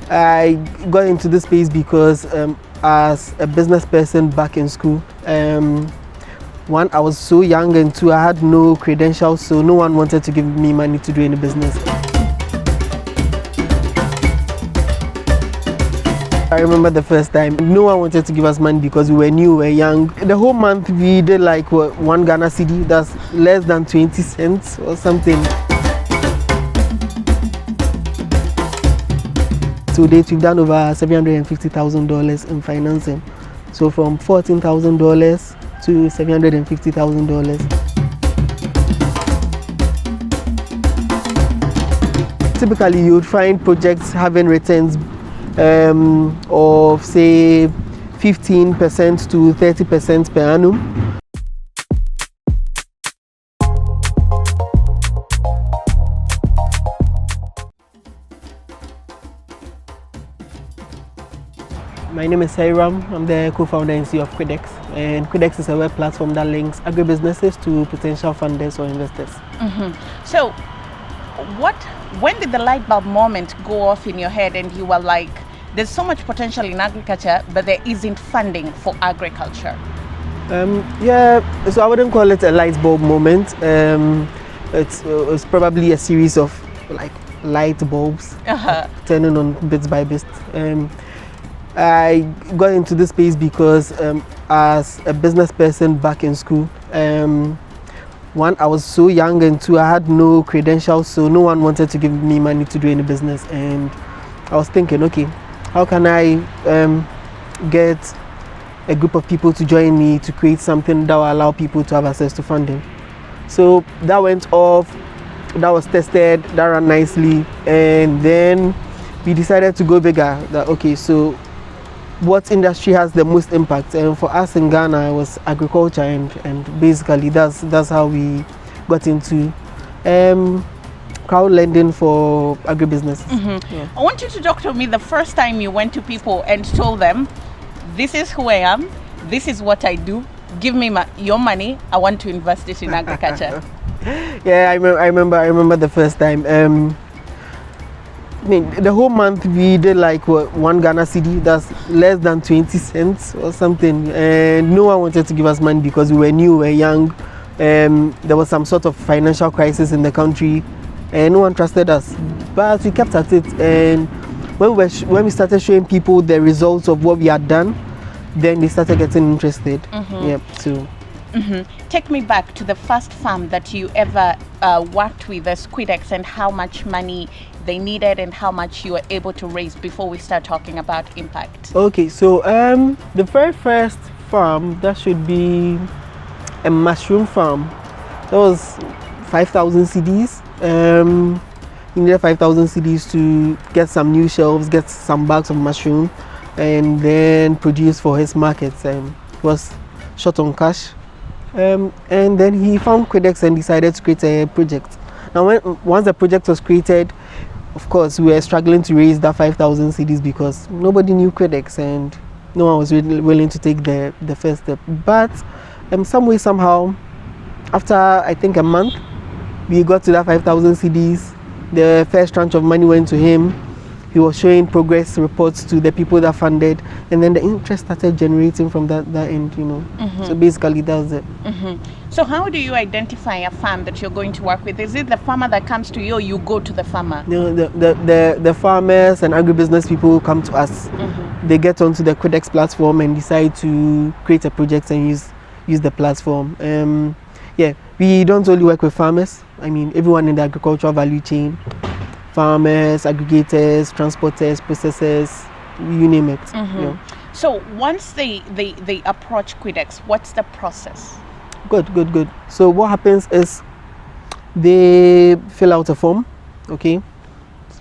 I got into this space because as a business person back in school, one, I was so young, and two, I had no credentials, so no one wanted to give me money to do any business. I remember the first time, no one wanted to give us money because we were new, we were young. The whole month we did like one Ghana cedi, that's less than 20 cents or something. To date, we've done over $750,000 in financing. So from $14,000 to $750,000. Typically, you would find projects having returns of say 15% to 30% per annum. My name is Hiram. I'm the co-founder and CEO of Kwidex, and Kwidex is a web platform that links agribusinesses to potential funders or investors. So, when did the light bulb moment go off in your head and you were like, there's so much potential in agriculture, but there isn't funding for agriculture? Yeah, so I wouldn't call it a light bulb moment. It's probably a series of like light bulbs turning on bits by bits. I got into this space because as a business person back in school, one, I was so young, and two, I had no credentials, so no one wanted to give me money to do any business. And I was thinking, okay, how can I get a group of people to join me to create something that will allow people to have access to funding? So that went off, that was tested, that ran nicely, and then we decided to go bigger. That okay, so what industry has the most impact? And for us in Ghana, it was agriculture, and basically that's how we got into crowd lending for agribusiness. Yeah. I want you to talk to me the first time you went to people and told them, this is who I am, this is what I do, give me your money, I want to invest it in agriculture. Yeah, I remember the first time. I mean, the whole month we did like one Ghana cedi, that's less than 20 cents or something, and no one wanted to give us money because we were new, we were young. There was some sort of financial crisis in the country, and no one trusted us, but we kept at it. And when we started showing people the results of what we had done, then they started getting interested. Yeah, so. Take me back to the first farm that you ever worked with as Kwidex, and how much money they needed and how much you were able to raise before we start talking about impact. Okay, so the very first farm, that should be a mushroom farm. That was 5,000 cedis. You needed 5,000 cedis to get some new shelves, get some bags of mushroom, and then produce for his markets. It was short on cash. And then he found Kwidex and decided to create a project. Now, once the project was created, of course, we were struggling to raise that 5,000 cedis because nobody knew Kwidex and no one was really willing to take the first step. But some way, somehow, after I think a month, we got to that 5,000 cedis. The first tranche of money went to him. He was showing progress reports to the people that funded, and then the interest started generating from that end, you know. So basically, that's it. So how do you identify a farm that you're going to work with? Is it the farmer that comes to you, or you go to the farmer? No, the farmers and agribusiness people come to us. They get onto the Kwidex platform and decide to create a project and use the platform. Yeah, we don't only work with farmers. I mean, everyone in the agricultural value chain. Farmers, aggregators, transporters, processors, you name it. Yeah. So once they approach Kwidex, what's the process? Good. So what happens is they fill out a form, okay?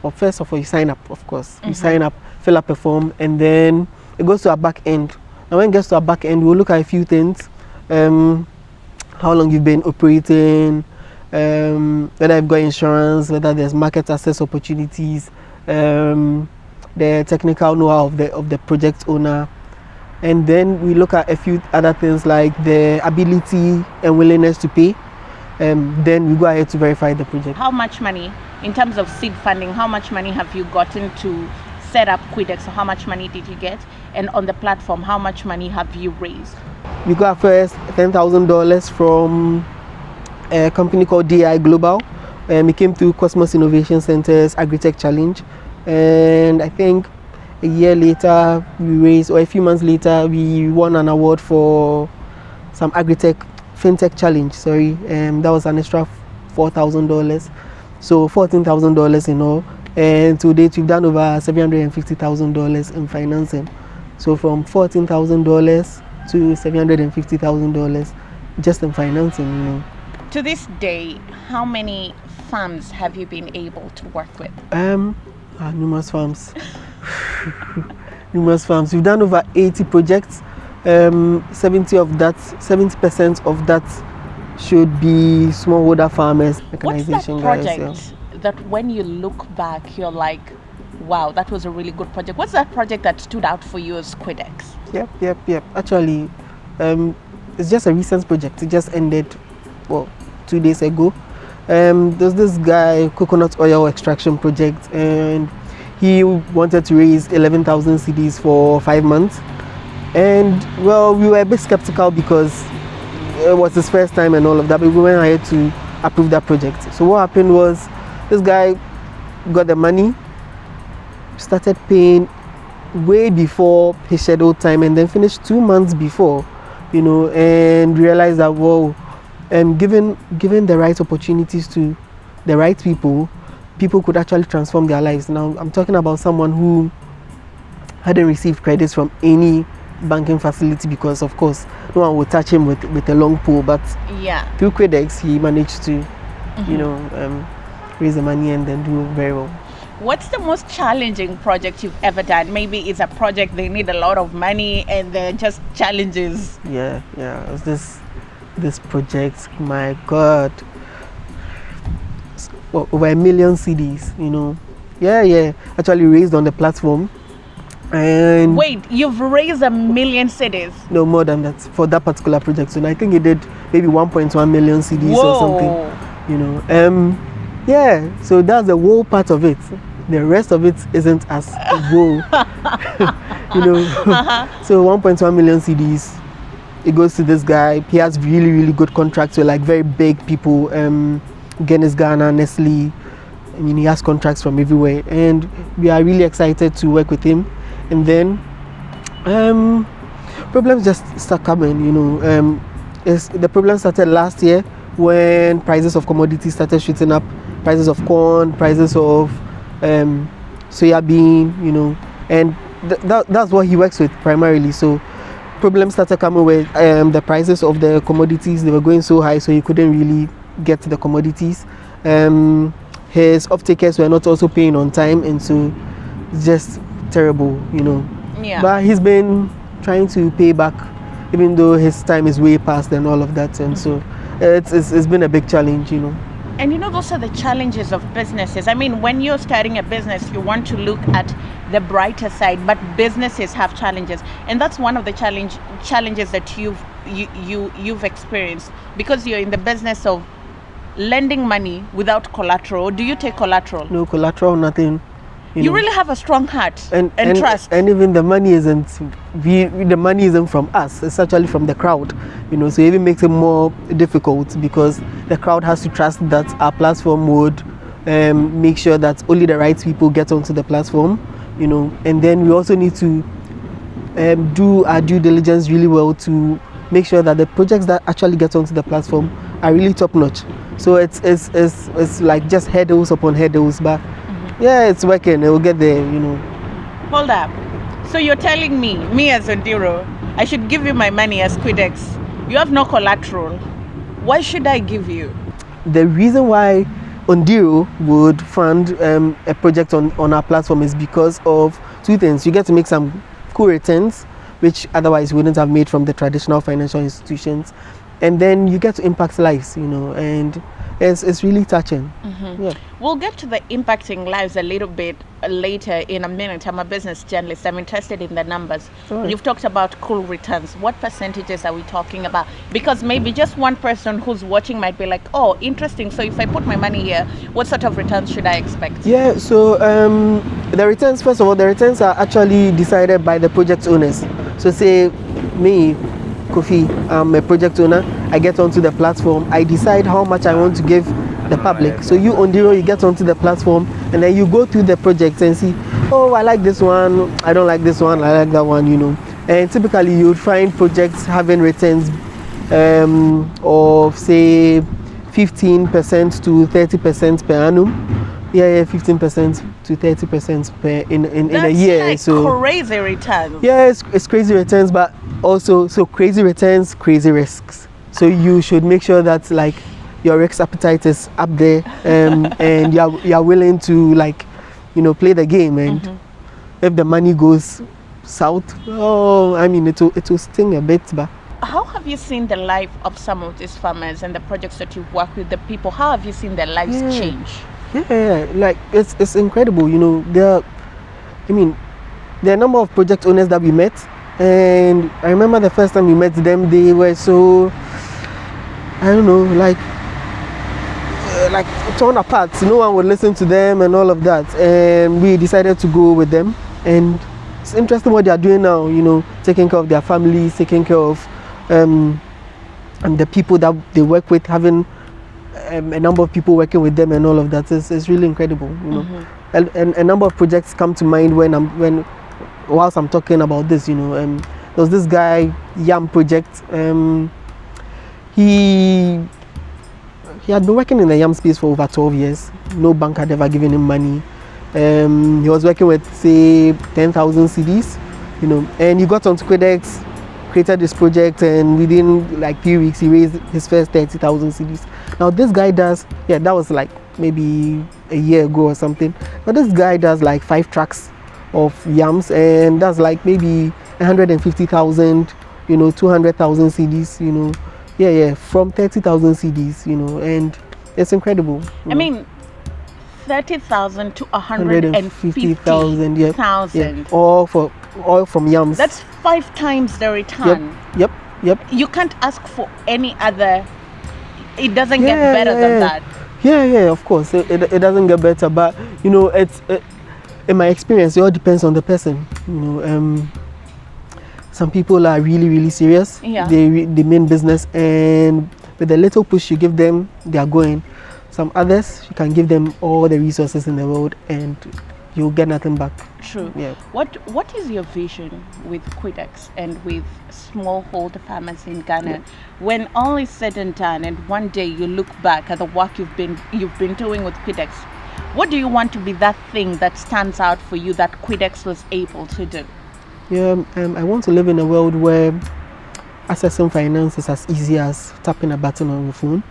Well, first of all, you sign up, of course. You sign up, fill up a form, and then it goes to our back end. Now when it gets to our back end, we'll look at a few things. How long you've been operating, whether you've got insurance, whether there's market access opportunities, the technical know-how of the project owner, and then we look at a few other things like the ability and willingness to pay. Then we go ahead to verify the project. How much money, in terms of seed funding, how much money have you gotten to set up Kwidex, so how much money did you get? And on the platform, how much money have you raised? We got first $10,000 from a company called DI Global. We came through Cosmos Innovation Center's Agritech Challenge, and I think a year later we raised, or a few months later, we won an award for some Agritech FinTech Challenge. That was an extra $4,000, so $14,000 in all. And to date, we've done over $750,000 in financing. So from $14,000 to $750,000 just in financing. To this day, how many farms have you been able to work with? Numerous farms. Numerous farms. We've done over 80 projects. 70% of that should be smallholder farmers, mechanization guys. What's that project that when you look back, you're like, wow, that was a really good project? What's that project that stood out for you as Kwidex? Yep. Actually, it's just a recent project. It just ended, 2 days ago. There's this guy, coconut oil extraction project, and he wanted to raise 11,000 cedis for 5 months. And well, we were a bit skeptical because it was his first time and all of that, but we went ahead to approve that project. So what happened was, this guy got the money, started paying way before his scheduled time, and then finished 2 months before, and realized that, given the right opportunities to the right people could actually transform their lives. Now, I'm talking about someone who hadn't received credits from any banking facility because, of course, no one would touch him with a long pole. But through Kwidex, he managed to, raise the money and then do very well. What's the most challenging project you've ever done? Maybe it's a project they need a lot of money and they're just challenges. Yeah. It was this project, my God, over 1 million cedis, actually raised on the platform. And wait, you've raised 1 million cedis? No, more than that for that particular project. So I think it did maybe 1.1 million cedis or something, so that's the whole part of it. The rest of it isn't as whoa. So 1.1 million cedis, it goes to this guy. He has really, really good contracts with like very big people, Ghana, Nestle. He has contracts from everywhere, and we are really excited to work with him. And then problems just start coming. The problem started last year when prices of commodities started shooting up, prices of corn, prices of soya bean, and that's what he works with primarily. So problems started coming with the prices of the commodities. They were going so high, so he couldn't really get the commodities. His off-takers were not also paying on time, and so it's just terrible, But he's been trying to pay back, even though his time is way past and all of that, and so it's been a big challenge, And those are the challenges of businesses. I mean, when you're starting a business, you want to look at the brighter side, but businesses have challenges, and that's one of the challenges that you've experienced, because you're in the business of lending money without collateral. Do you take collateral? No collateral, nothing. You really have a strong heart and trust. And even the money isn't from us. It's actually from the crowd. So it even makes it more difficult because the crowd has to trust that our platform would make sure that only the right people get onto the platform. And then we also need to do our due diligence really well to make sure that the projects that actually get onto the platform are really top notch. So it's like just hurdles upon hurdles, but it's working. It will get there, Hold up. So you're telling me as Ondiro, I should give you my money as Kwidex. You have no collateral. Why should I give you? The reason why Ondiro would fund a project on our platform is because of two things. You get to make some cool returns, which otherwise you wouldn't have made from the traditional financial institutions. And then you get to impact lives, and it's really touching. Yeah. We'll get to the impacting lives a little bit later in a minute. I'm a business journalist. I'm interested in the numbers. Sure. You've talked about cool returns. What percentages are we talking about? Because maybe just one person who's watching might be like, oh, interesting. So if I put my money here, what sort of returns should I expect? Yeah, so the returns, first of all, the returns are actually decided by the project owners. So say me, Kofi, I'm a project owner. I get onto the platform. I decide how much I want to give the public. So you, Ondiro, you get onto the platform and then you go through the projects and see, oh, I like this one, I don't like this one, I like that one, you know. And typically you would find projects having returns of say 15% to 30% per annum. Yeah, 15% to 30% per in a year. Like so crazy returns. yeah, it's crazy returns, but also so crazy returns, crazy risks. So you should make sure that like your risk appetite is up there, and you're willing to like, you know, play the game. And if the money goes south, oh, I mean, it will sting a bit, but. How have you seen the life of some of these farmers and the projects that you've worked with, the people? How have you seen their lives change? Yeah, like it's incredible. You know, there are a number of project owners that we met, and I remember the first time we met them, they were so, I don't know, like torn apart. No one would listen to them and all of that, and we decided to go with them. And it's interesting what they are doing now. You know, taking care of their families, taking care of and the people that they work with, having a number of people working with them and all of that is really incredible. You know, and a number of projects come to mind whilst I'm talking about this. You know, there was this guy, Yam Project. He had been working in the yam space for over 12 years. No bank had ever given him money. He was working with say 10,000 CDs, you know, and he got onto Kwidex, created this project, and within like 3 weeks he raised his first 30,000 CDs. Now this guy does, that was like maybe a year ago or something. Now this guy does like 5 tracks of yams, and that's like maybe 150,000, you know, 200,000 CDs, you know. Yeah, from 30,000 CDs, you know, and it's incredible. I mean, 30,000 to 150,000. Yeah. All from yams. That's 5 times the return. Yep. You can't ask for any other. It doesn't get better than that. Yeah, of course. It doesn't get better, but you know, in my experience, it all depends on the person. You know, some people are really, really serious. Yeah. They mean business, and with a little push you give them, they are going. Some others, you can give them all the resources in the world, and you'll get nothing back. True. Yeah. What is your vision with Kwidex and with smallholder farmers in Ghana? Yeah. When all is said and done, and one day you look back at the work you've been doing with Kwidex, what do you want to be that thing that stands out for you that Kwidex was able to do? Yeah, I want to live in a world where accessing finance is as easy as tapping a button on your phone.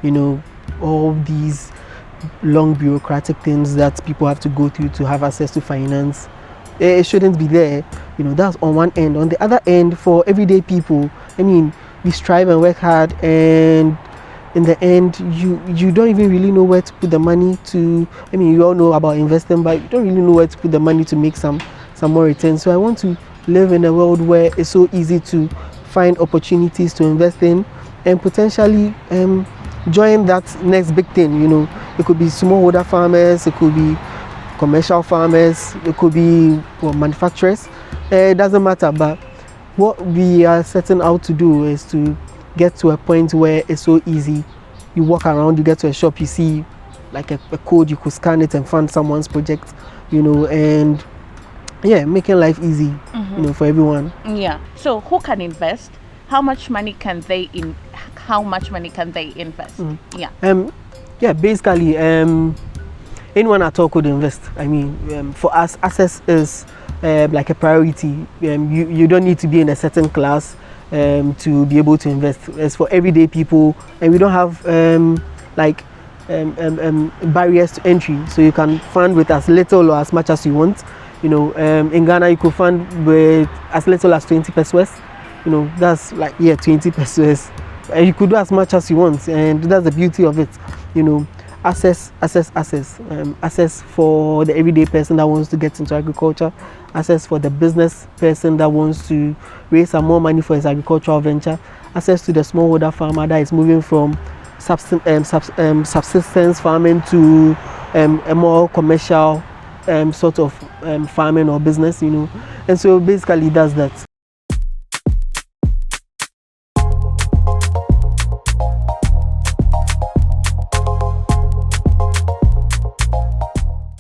You know, all these long bureaucratic things that people have to go through to have access to finance, it shouldn't be there. You know, that's on one end. On the other end, for everyday people, I mean, we strive and work hard, and in the end, you don't even really know where to put the money to. I mean, you all know about investing, but you don't really know where to put the money to make some more returns. So I want to live in a world where it's so easy to find opportunities to invest in, and potentially join that next big thing. You know, it could be smallholder farmers, it could be commercial farmers, it could be manufacturers. It doesn't matter, but what we are setting out to do is to get to a point where it's so easy. You walk around, you get to a shop, you see like a code, you could scan it and fund someone's project, you know, and making life easy, you know, for everyone. Yeah. So who can invest? How much money can they invest? Basically, anyone at all could invest. I mean, for us, access is like a priority. You don't need to be in a certain class to be able to invest. It's for everyday people, and we don't have barriers to entry, so you can fund with as little or as much as you want. You know, in Ghana, you could fund with as little as 20 pesos. You know, that's like 20 pesos. You could do as much as you want, and that's the beauty of it. you know, access for the everyday person that wants to get into agriculture, access for the business person that wants to raise some more money for his agricultural venture, access to the smallholder farmer that is moving from subsistence farming to a more commercial sort of farming or business, you know. And so basically that's that.